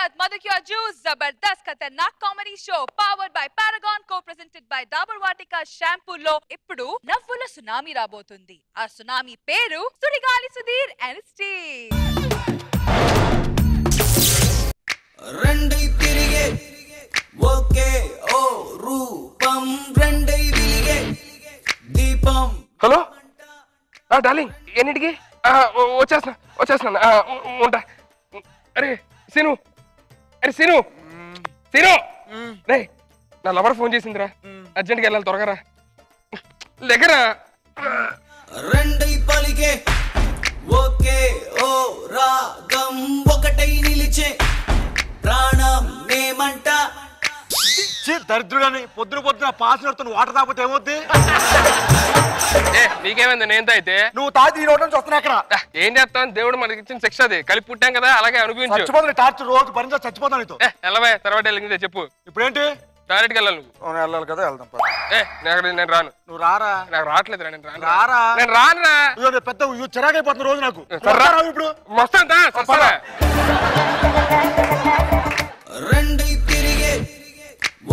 साथ मधुक्योर जूस जबरदस्त खतरनाक comedy show powered by Paragon co-presented by Dabur Vatika shampoo లో ఇప్పుడు నవ్వుల సునామీ రాబోతుంది. ఆ సునామీ పేరు సుడిగాలి సుధీర్ అండ్ స్టీవ్. రెండై తిరిగే ఓకే ఓ రూపం రెండై విలిగే దీపం. హలో డార్లింగ్ ఎన్నిటికి వచ్చేస్తున్నా ఉంటా. అరే సీను రే నా లవర్ ఫోన్ చేసిందిరా, అర్జెంట్గా వెళ్ళాలి, త్వరగా రా. దగ్గర రెండై పలిగే ఓకే ఓ రాగం ఒకటై నిలిచే ప్రాణం ఏమంట. దరిద్రుడని పొద్దున పాస్ నడుతున్న వాటర్ తాగితే ఏమవుద్ది? నీకేమైంది? నేను తాగితే నువ్వు తాగి ఈ నోటి నుంచి వస్తున్నా ఎక్కడ ఏం చేస్తాను? దేవుడు మనకి ఇచ్చిన శిక్ష అది, కలిపి పుట్టాం కదా, అలాగే అనుభవించు. చచ్చిపోతుంది టార్చర్, రోజు భరించా చచ్చిపోతాను నీతో. వెళ్ళవే, తర్వాత వెళ్ళిందే చెప్పు. ఇప్పుడేంటి డైరెక్ట్కి వెళ్ళాలి నువ్వు. వెళ్ళాలి కదా, వెళ్దాం. నేను రాను. నువ్వు రారా? నాకు రావట్లేదు, నేను రాను. రారా? నేను రానురా. పెద్ద చిరాకైపోతున్న రోజు నాకు. ఇప్పుడు వస్తాను. రెండై తిరిగే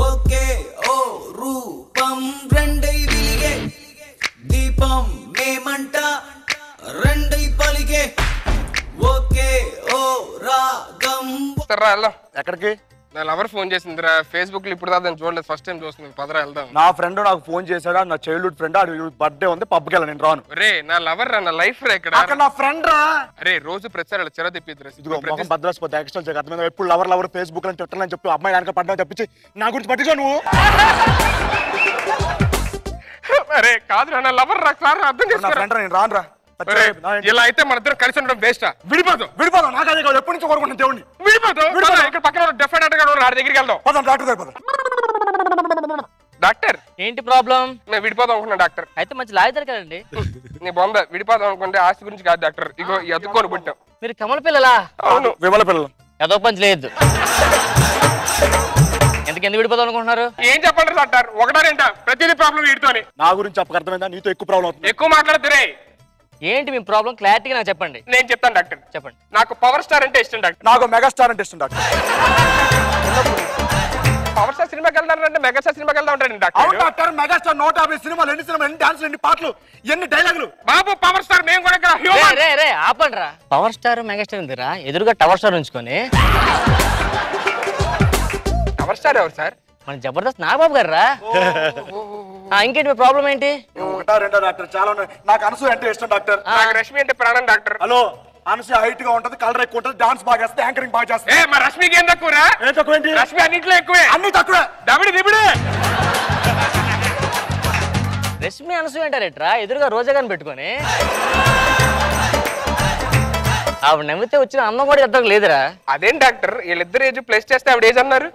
ఓకే ఓ రూపం రెండై విలిగే దీపం ఏమంట. రెండై పలిగే ఓకే ఓ రాగం. వెళ్దాం. ఎక్కడికి? నా లవర్ ఫోన్ చేసిందిరా, ఫేస్బుక్ లో ఇప్పుడు దాన్ని చూడలేదు, ఫస్ట్ టైం చూస్తుంది. పదరా వెళ్దాం. నా ఫ్రెండ్ నాకు ఫోన్ చేశాడా, నా చైల్డ్హుడ్ ఫ్రెండ్, బర్త్డే ఉంది, పబ్కి వెళ్ళాను, నేను రాను. రే నా లవర్ రా, నా లైఫ్ రా ఇక్కడ. నా ఫ్రెండ్ రా. అరే రోజు ప్రతిసారి చెర తెప్పిద్దురా. ఇదిగో భద్రాసిపోతే ఎక్స్ట్రా అర్థమైంది. ఎప్పుడు లవర్ ఫేస్బుక్ అని ట్విట్టర్ అని చెప్పి అమ్మాయి వెనక పడ్డా తప్పించి నా గురించి పట్టించా నువ్వు. అరే కాదు నా లవర్ రా, సార్ అర్థం చేసుకోరా. నేను రాను రా. ఇలా అయితే మన ఇద్దరు కలిసి ఉండడం వేస్ట్. విడిపోదాం. నాకు అదే కాదు, ఎప్పటి నుంచి కోరుకుంటాను దేవుడిని. విడిపోతాం. ఇక్కడ పక్కన డెఫినెట్ గా నా దగ్గరికి వెళ్దాం. డాక్టర్ దగ్గర. డాక్టర్ ఏంటి ప్రాబ్లం? మేము విడిపోదాం అనుకున్నా డాక్టర్. అయితే మంచి లాయర్ కదండి. నీ బొంద విడిపోదాం అనుకుంటే ఆస్తి గురించి కాదు డాక్టర్. ఇగో ఎత్తుకొని పుట్టాం. మీరు కమల పిల్లలా? అవును, విమల పిల్లలు. ఏదో పంచి లేదు. ఎందుకు విడిపోదాం అనుకుంటున్నారు? ఏం చెప్పండి డాక్టర్, ఒకటా రెండా ప్రతిదీ ప్రాబ్లం వీడితోనే. నా గురించి చెప్పక అర్థమైందా? నీతో ఎక్కువ ప్రాబ్లం అవుతుంది. ఎక్కువ మాట్లాడుతురే. ఏంటి మీ ప్రాబ్లం? క్లారిటీగా నాకు చెప్పండి. నేను చెప్తాను డాక్టర్. చెప్పండి. నాకు పవర్ స్టార్ అంటే ఇష్టం డాక్టర్. నాకు మెగాస్టార్ అంటే ఇష్టం డాక్టర్. పవర్ స్టార్ సినిమాకి వెళ్తానంటే మెగాస్టార్ సినిమాకి వెళ్తా ఉంటాను డాక్టర్. డాక్టర్ మెగాస్టార్ 150 సినిమాలు, ఎన్ని సినిమాలు, ఎన్ని డాన్సులు, ఎన్ని పాటలు, ఎన్ని డైలాగులు. బాబు పవర్ స్టార్ మేము కూడా రే ఆపండి రా. పవర్ స్టార్ మెగాస్టార్ ఉందిరా, ఎదురుగా టవర్ స్టార్ ఉంచుకొని. పవర్ స్టార్ ఎవరు సార్? మన జబర్దస్త్ నాగబాబు గారు రా. ఇంకేంటి ప్రాబ్లం ఏంటి? ఒకటా రెండో డాక్టర్, చాలా ఉన్నాయి. నాకు అనసూయ అంటే ఇష్టం డాక్టర్. నాకు రష్మి అంటే ప్రాణం డాక్టర్. హలో, అనసూయ హైట్ గా ఉంటది, కలర్ ఎక్కువ ఉంటది, డాన్స్ బాగా చేస్తుంది, యాంకరింగ్ బాగా చేస్తుంది. మా రష్మికి ఏం తక్కువరా? ఏం తక్కువ ఏంటి? రష్మి అన్నింటిలో ఎక్కువే. అన్ని తక్కువే. దబిడి దిబిడి. రష్మి అనసూయ అంటారేట్రా, ఎదురుగా రోజా గారిని పెట్టుకొని. ఆవిడ నమ్మితే వచ్చిన అన్నం కూడా ఇద్దరు లేదురా. అదేం డాక్టర్, వీళ్ళిద్దరు ఏజ్ ప్లస్ చేస్తే ఆవిడ ఏజ్ అన్నారు?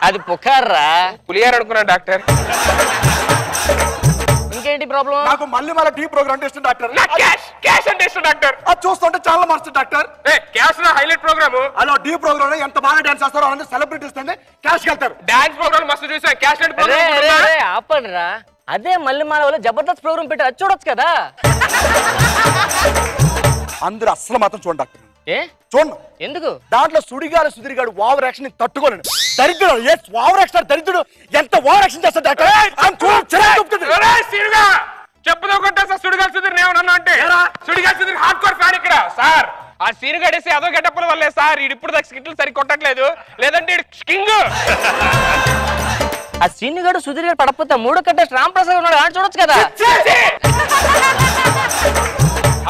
అది పుకార్రా. పులియారు అనుకున్నా డాక్టర్. ఇంకేంటి ప్రాబ్లం? నాకు మళ్ళీ టీ ప్రోగ్రామ్ అంటే ఇష్టం డాక్టర్. క్యాష్ అంటే ఇష్టం డాక్టర్. అది చూస్తుంటే చాలా మస్తు డాక్టర్. క్యాష్ లో హైలైట్ ప్రోగ్రామ్. అలా టీ ప్రోగ్రామ్ ఎంత బాగా డాన్స్ చేస్తారో అందరూ సెలబ్రిటీస్ క్యాష్ వెళ్తారు. డాన్స్ ప్రోగ్రామ్ మస్తు చూసా. క్యాష్ ఆపండి రా. అదే మళ్ళీ మన జబర్దస్త్ ప్రోగ్రామ్ పెట్టి అది చూడొచ్చు కదా. అందరూ అస్సలు మాత్రం చూడండి డాక్టర్. చూడండి ఎందుకు? దాంట్లో సుడిగాడు సుధీర్గాడు ఓవర్ యాక్షన్ తట్టుకోలేను. దరిద్రుడు ఓవర్ యాక్షన్, దరిద్రుడు ఎంత ఓవర్ యాక్షన్ చేస్తాడు డాక్టర్. చెప్పుదో కొట్టా సుడిగాడు సుధీర్ ఏమన్నా అంటే Sudigadu Sudheer hard core fan ఇక్కడ సార్. ఆ సీన్ గడేసి అదో గెటప్పుల వల్లే సార్ ఇప్పుడు దాకా స్కిట్లు సరి కొట్టట్లేదు, లేదంటే కింగ్. ఆ సీన్ గడు సుధీర్ గారు పడకపోతే మూడో కంటెస్ట్ రాంప్రసాద్ ఉన్నాడు, అని చూడొచ్చు కదా.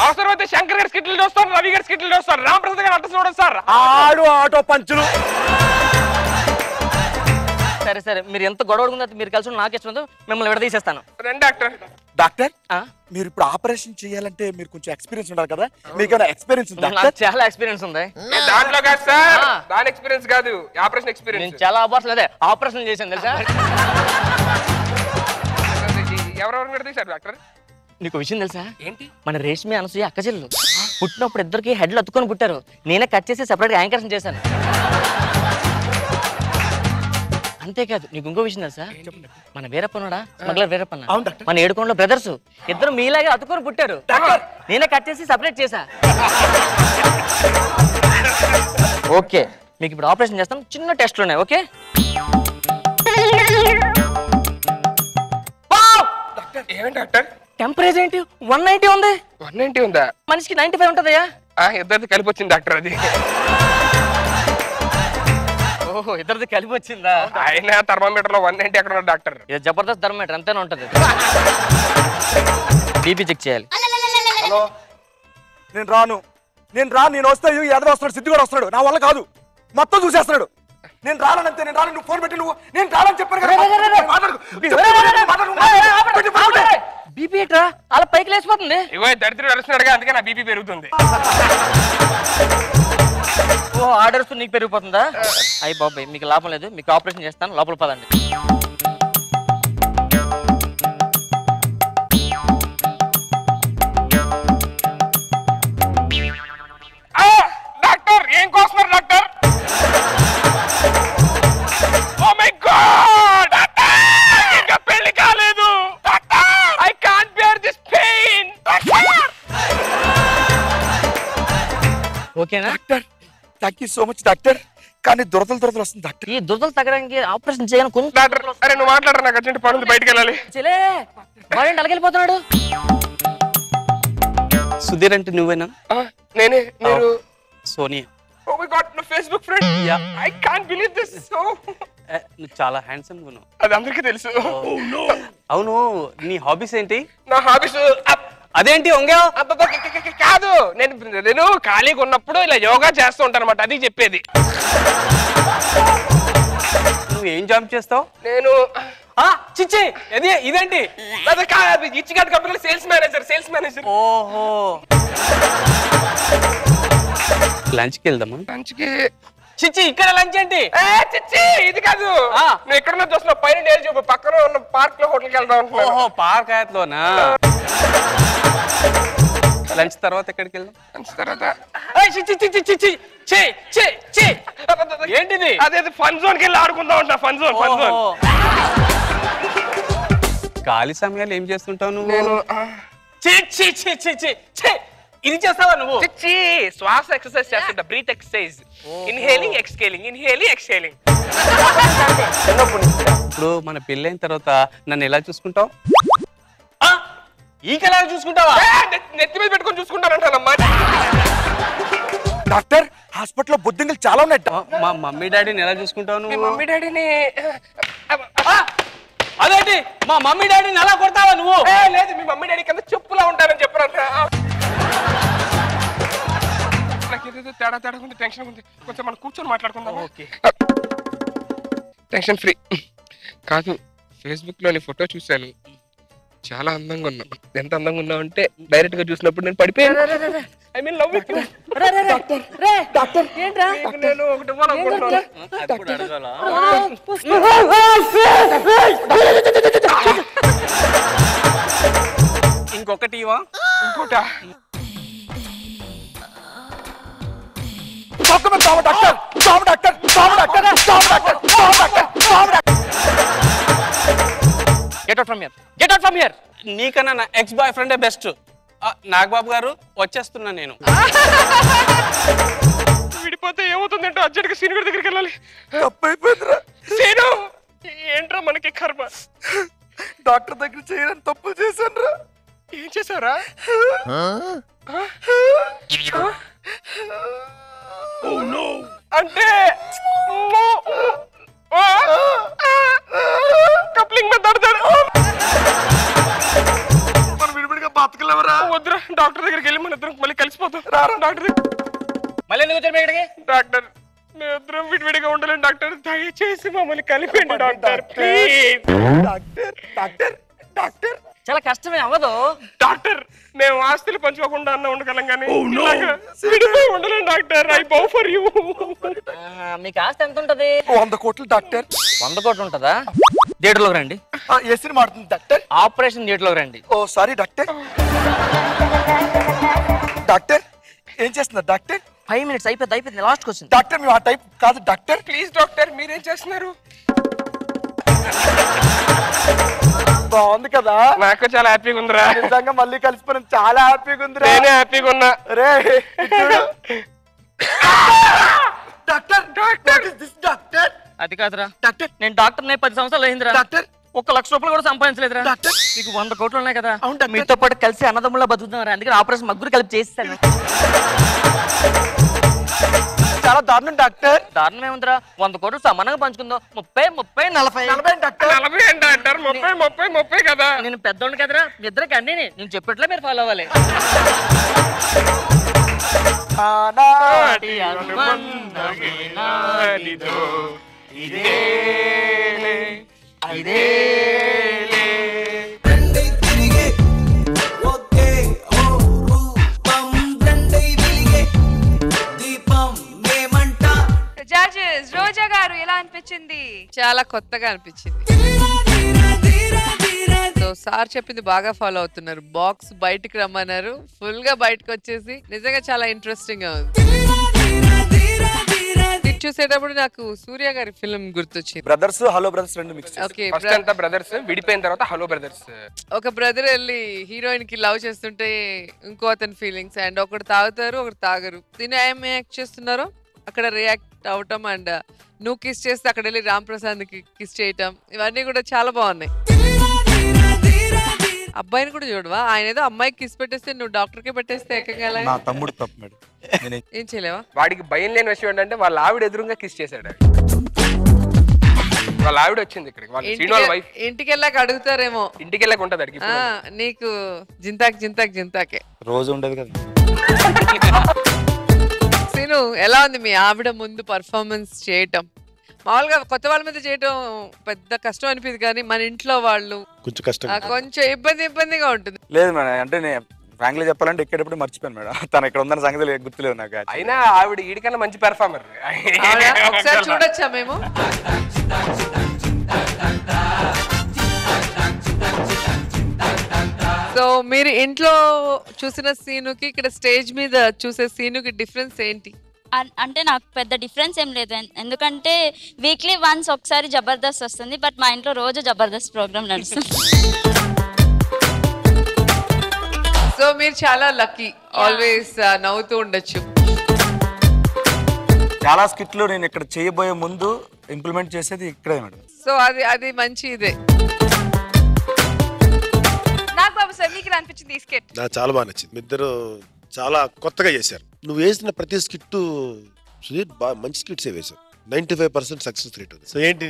అవసరమైతే శంకర్ గారి స్కిట్లు చూస్తారు, రవి గారి స్కిట్లు చూస్తారు, రాంప్రసాద్ గారు అట్ట చూడదు సార్. ఆడు ఆటో పంచులు. సరే మీరు ఎంత గొడవ మీరు కలిసి నాకు ఇష్టం, మిమ్మల్ని విడదీసేస్తాను. డాక్టర్ డాక్టర్ మీరు ఇప్పుడు ఆపరేషన్ చేయాలంటే మీరు కొంచెం ఎక్స్పీరియన్స్ ఉండాలి కదా, మీకు ఎక్స్పీరియన్స్ ఉందా? చాలా ఎక్స్పీరియన్స్ ఉంది. దాంట్లో కాదు సార్, దాని ఎక్స్పీరియన్స్ కాదు, ఆపరేషన్ ఎక్స్పీరియన్స్. నేను చాలా ఆపరేషన్ చేశాను తెలుసా. ఎవరెవరు విడదీశారు డాక్టర్? నీకు విషయం తెలుసా? ఏంటి? మన రేష్మి అనసూయ అక్క చెల్లెలు పుట్టినప్పుడు ఇద్దరికి హెడ్లు అతుకొని పుట్టారు. నేనే కట్ చేసి సెపరేట్ గా యాంకరేషన్ చేశాను. అంతేకాదు నీకు ఇంకో విషయం తెలుసా? మన వీరప్పనుడా స్మగ్లర్ వీరప్పన్న, మన ఏడుకోండలో బ్రదర్స్ ఇద్దరు మీలాగే అతుకొని పుట్టారు. నేనే కట్ చేసి సెపరేట్ చేశా. ఓకే మీకు ఇప్పుడు ఆపరేషన్ చేస్తాం, చిన్న టెస్ట్లు ఉన్నాయి. Okay ఏమేంటి doctor? టెంపరేచర్ ఏంటి 190 ఉంది. 190 ఉందా? మనిషికి 95 ఉంటదయ్యా. ఇద్దరిది కలిపి వచ్చింది డాక్టర్ అది. ఓహో ఇద్దరిది కలిపి వచ్చిందా? ఆయన థర్మామీటర్ లో 190 ఎక్కడ ఉన్నాడు డాక్టర్? ఇది జబర్దస్త్ థర్మామీటర్ అంతేనే ఉంటది. బీపీ చెక్ చేయాలి. హలో నేను రాను నేను వస్తే ఎదవ వస్తున్నాడు, సిద్ధు కూడా వస్తున్నాడు. నా వల్ల కాదు, మొత్తం చూసేస్తున్నాడు. నేను రానంతే, నేను రాను. నువ్వు ఫోన్ పెట్టి నేను రానని చెప్పాను కదా. బీపీ ఎట్రా అలా పైకి లేచిపోతుంది. ఇగో దరిద్రుడు అరుస్తున్నాడుగా, అందుకే నా బీపీ పెరుగుతుంది. ఓ ఆర్డర్స్ నీకు పెరిగిపోతుందా? అయ్యి బాబాయ్ మీకు లాభం లేదు, మీకు ఆపరేషన్ చేస్తాను, లోపల పదండి. డాక్టర్ ఏం కోస్తున్నారు doctor? Oh my god doctor, ఇంకా పెళ్లి కాలేదు doctor. I can't bear this pain doctor. ఓకేనా doctor thank you so much doctor. కానీ దురదలు వస్తుంది డాక్టర్. ఈ దురదలు తగ్గడానికి ఆపరేషన్ చేయను కొంచెం. డాక్టర్ అరే నువ్వు మాట్లాడరా, నాకు అర్జెంట్ పని ఉంది, బయటికి వెళ్ళాలి. చెలే వాడేంటి అలాగెళ్ళిపోతున్నాడు? సుధీర్ అంటే నువ్వేనా? నేనే. మీరు? సోనియా. ఓ మై గాడ్ నా Facebook friend. I can't believe this. So నువ్వు చాలా హ్యాండ్సమ్ గా ఉన్నావు. అది అందరికీ తెలుసు. అవును నీ హాబీస్ ఏంటి? నా హాబీస్ అదేంటి వంగావు? కాదు, నేను ఖాళీగా ఉన్నప్పుడు ఇలా యోగా చేస్తూ ఉంటాను అనమాట, అది చెప్పేది. నువ్వు ఏం జాబ్ చేస్తావు? నేను చిచ్చి ఇదేంటి? ఇచ్చిగాడ్ కంపెనీలో సేల్స్ మేనేజర్. ఓహో లంచ్ కి వెళ్దామా? లంచ్ కి? చిచ్చి ఇక్కడ లంచ్ ఏంటి? చిచ్చి ఇది కాదు, నువ్వు ఎక్కడున్నా చూస్తున్నావు, పైన నేరు చూపు, పక్కన ఉన్న పార్క్ లో హోటల్కి వెళ్దాం అంటున్నాను. ఓహో పార్క్ ఆయత్లోనా? లంచ్ తర్వాత ఎక్కడికి వెళ్దాం? లంచ్ తర్వాత ఏంటిది? అదే ఫన్ జోన్ కి వెళ్ళి ఆడుకుందాం అంట. Fun zone. ఖాళీ సమయాలు ఏం చేస్తుంటావు నువ్వు? నేను ఇది చేస్తావా నువ్వు? శ్వాస ఎక్సర్సైజ్ చేస్తుంటా, బ్రీత్ ఎక్సర్సైజ్. ఇన్హేలింగ్ ఎక్స్హేలింగ్. ఇప్పుడు మన పెళ్ళైన తర్వాత నన్ను ఎలా చూసుకుంటావు? ఈకెలా చూసుకుంటావా? నెత్తి మీద పెట్టుకొని చూసుకుంటానంటానమ్మా. డాక్టర్ హాస్పిటల్లో బొద్దింకలు చాలా ఉన్నాయి. మా మమ్మీ డాడీని ఎలా చూసుకుంటావు మీ నువ్వు? మమ్మీ డాడీని? అదేంటి మా మమ్మీ డాడీని ఎలా కొడతావా నువ్వు? లేదు, మీ మమ్మీ డాడీ కింద చెప్పులా ఉంటారని చెప్పారంట. నాకు ఏదేదో తేడా ఉంది, టెన్షన్ ఉంది. కొంచెం మనం కూర్చొని మాట్లాడుకుందాం. ఓకే. Tension free. కాదు, ఫేస్బుక్ లో నీ ఫోటో చూశాను, చాలా అందంగా ఉన్నావు. ఎంత అందంగా ఉన్నావు అంటే డైరెక్ట్ గా చూసినప్పుడు నేను పడిపోయాను. I mean love with you. Doctor ఏంట్రా? నేను ఒకటి ఇవ్వాలనుకుంటున్నాను. ఇంకొకటి ఇవా? ఇంకోటా? Get out from here. నీకన్నా నా ఎక్స్ బాయ్ ఫ్రెండే బెస్ట్. నాగబాబు గారు వచ్చేస్తున్నా నేను. విడిపోతే ఏమవుతుందంటే అర్జెంట్ గా సీను దగ్గరికి వెళ్ళాలి. తప్పైపోయిందిరా సీను, ఏంట్రా మనకి కర్మ. డాక్టర్ దగ్గర చేయని తప్పులు చేశాను రా. ఏం చేశారా? అంటే కప్లింగ్ మీద మనం విడివిడిగా బతకలేవరా. వద్దురా, డాక్టర్ దగ్గరికి వెళ్ళి మన ఇద్దరం మళ్ళీ కలిసిపోతాం. డాక్టర్ మళ్ళీ ఎందుకు వచ్చారు ఇక్కడికి? డాక్టర్ మేమిద్దరం విడివిడిగా ఉండలేం డాక్టర్, దయచేసి మమ్మల్ని కలిపండి డాక్టర్ ప్లీజ్. డాక్టర్ చాలా కష్టమే అవ్వదు డాక్టర్. మేము ఆస్తులు పంచుకోకుండా అన్న ఉండగలం కానీ విడిపోయి ఉండలేం doctor. I bow for you. మీకు ఆస్తి ఎంత ఉంటది? 100 కోట్లు డాక్టర్. 100 కోట్లు ఉంటదా? థియేటర్లోకి రండి. ఏ సినిమా ఆడుతుంది డాక్టర్? ఆపరేషన్ థియేటర్లోకి రండి. ఓ సారీ డాక్టర్. డాక్టర్ ఏం చేస్తున్నారు డాక్టర్? 5 minutes అయిపోయింది. Last question. డాక్టర్ మేము ఆ టైప్ కాదు డాక్టర్. ప్లీజ్ డాక్టర్, మీరేం చేస్తున్నారు? బాగుంది కదా? నాకు చాలా హ్యాపీగా ఉందిరా. నిజంగా మళ్ళీ కలిసిపోయిన చాలా హ్యాపీగా ఉందిరా. నేనే హ్యాపీగా ఉన్నా. రే డాక్టర్ అది కాదురా డాక్టర్ నేను డాక్టర్ 10 సంవత్సరాలు అయిందిరా డాక్టర్ 1 లక్ష రూపాయలు కూడా సంపాదించలేదురా డాక్టర్ నీకు 100 కోట్లు ఉన్నాయి కదా అవును డాక్టర్. మీతో పాటు కలిసి అన్నదమ్ములా బతుకుతున్నారా అందుకని ఆపరేషన్ ముగ్గురు కలిపి చేస్తాను చాలా దారుణం డాక్టర్. దారుణం ఏముందిరా 100 కోట్లు సమానంగా పంచుకుందాం 30 30 40 40 డాక్టర్ 40 ఏంటి అంటారు 30 కదా నేను పెద్దోడిని కదరా మీ ఇద్దరికి అన్నీ నేను చెప్పినట్లే మీరు ఫాలో అవ్వాలి నాటి అనుబంధమే నానిదో ఇదేలే ఇదేలే రెండై తిరిగే ఒకే ఓ రూపం రెండై వెలిగే దీపం మేమంట. జడ్జెస్ రోజా గారు ఎలా అనిపించింది? చాలా కొత్తగా అనిపించింది. సో సార్ చెప్పింది బాగా ఫాలో అవుతున్నారు. బాక్స్ బయటికి రమ్మన్నారు, ఫుల్ గా బయటకు వచ్చేసి నిజంగా చాలా ఇంట్రెస్టింగ్ గా ఉంది. ఇది చూసేటప్పుడు నాకు సూర్య గారి ఫిల్మ్ గుర్తొచ్చింది. బ్రదర్స్ హలో బ్రదర్స్ రెండు మిక్స్. ఓకే, ఫస్ట్ అంతా బ్రదర్స్, విడిపోయిన తర్వాత హలో బ్రదర్స్. ఒక బ్రదర్ వెళ్ళి హీరోయిన్ కి లవ్ చేస్తుంటే ఇంకో అతని ఫీలింగ్స్, అండ్ ఒకటి తాగుతారు ఒకటి తాగరు. దీన్ని ఏం యాక్ట్ చేస్తున్నారో అక్కడ రియాక్ట్ అవటం, అండ్ నువ్వు కిస్ చేస్తే అక్కడ వెళ్ళి రామ్ ప్రసాద్ కి కిస్ చేయటం, ఇవన్నీ కూడా చాలా బాగున్నాయి. అబ్బాయిని కూడా చూడవా, ఆయన ఏదో అమ్మాయికి కిస్ పెట్టేస్తే నువ్వు డాక్టర్ కి పెట్టేస్తే ఏకంగా ఎలా? నా తమ్ముడు తప్పు మేడం. ఏం చేయలేవా? వాడికి భయం లేని విషయం ఏంటంటే వాళ్ళ ఆవిడ ఎదురుగా కిస్ చేశాడు. వాళ్ళ ఆవిడ వచ్చింది ఇక్కడికి, వాళ్ళ శ్రీనివాల్ వైఫ్. ఇంటికి వెళ్ళాక అడుగుతారేమో, ఇంటికి వెళ్ళక ఉంటది అడిగి నీకు జింతాక్ జింతాక్ జింతాకే రోజు ఉండదు కదా. సీను, ఎలా ఉంది మీ ఆవిడ ముందు పర్ఫార్మెన్స్ చేయటం? మామూలుగా కొత్త వాళ్ళ మీద చేయటం పెద్ద కష్టం అనిపించింది, కానీ మన ఇంట్లో వాళ్ళు కొంచెం కష్టం, కొంచెం ఇబ్బందిగా ఉంటుంది. లేదు మేడం, అంటే నేను ఫ్రాంక్లీ చెప్పాలంటే ఎక్కడెప్పుడు మర్చిపోయాను మేడం. తను ఇక్కడ ఉందన్న సంగతి గుర్తులేదు నాకు. అయినా ఆవిడ ఈడికన్నా మంచి పెర్ఫార్మర్. అవునా? ఒకసారి చూడొచ్చా మేము? సో మీరు ఇంట్లో చూసిన సీనుకి ఇక్కడ స్టేజ్ మీద చూసే సీనుకి డిఫరెన్స్ ఏంటి? అంటే నాకు పెద్ద డిఫరెన్స్ ఏం లేదు, ఎందుకంటే వీక్లీ వన్స్ ఒకసారి జబర్దస్త్ వస్తుంది, బట్ మా ఇంట్లో రోజు జబర్దస్త్ ప్రోగ్రామ్ నడుస్తుంది. సో మీరు చాలా లక్కీ, ఆల్వేస్ నవ్వుతూ ఉండొచ్చు. చాలా స్కిట్లు నేను ఇక్కడ చేయబోయే ముందు ఇంప్లిమెంట్ చేసేది ఇక్కడే మేడం. సో అది మంచి ఇదే. నాగబాబు సార్ మీకు ఎలా అనిపించింది ఈ స్కిట్? నాకు చాలా బాగా నచ్చింది. మీ ఇద్దరు చాలా కొత్తగా చేశారు. నువ్వు వేసిన ప్రతి స్కిట్ సుధీర్ బాగా మంచి స్కిట్సే వేశావు. 95% సక్సెస్ రేట్ ఉంది. సో ఏంటి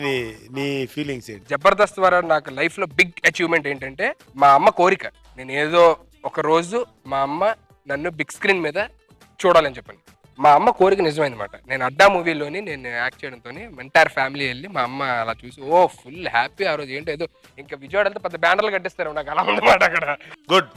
నీ ఫీలింగ్స్ ఏంటి? జబర్దస్త్ ద్వారా నాకు లైఫ్ లో బిగ్ అచీవ్మెంట్ ఏంటంటే మా అమ్మ కోరిక. నేను ఏదో ఒక రోజు మా అమ్మ నన్ను బిగ్ స్క్రీన్ మీద చూడాలని చెప్పాను. మా అమ్మ కోరిక నిజమైందన్నమాట. నేను అడ్డా మూవీలోని నేను యాక్ట్ చేయడంతో ఎంటైర్ ఫ్యామిలీ వెళ్ళి మా అమ్మ అలా చూసి ఓ ఫుల్ హ్యాపీ. ఆ రోజు ఏంటో ఏదో ఇంకా విజయవాడ వెళ్తే పెద్ద బ్యానర్లు కట్టిస్తారు, నాకు అలా ఉందన్నమాట అక్కడ. గుడ్.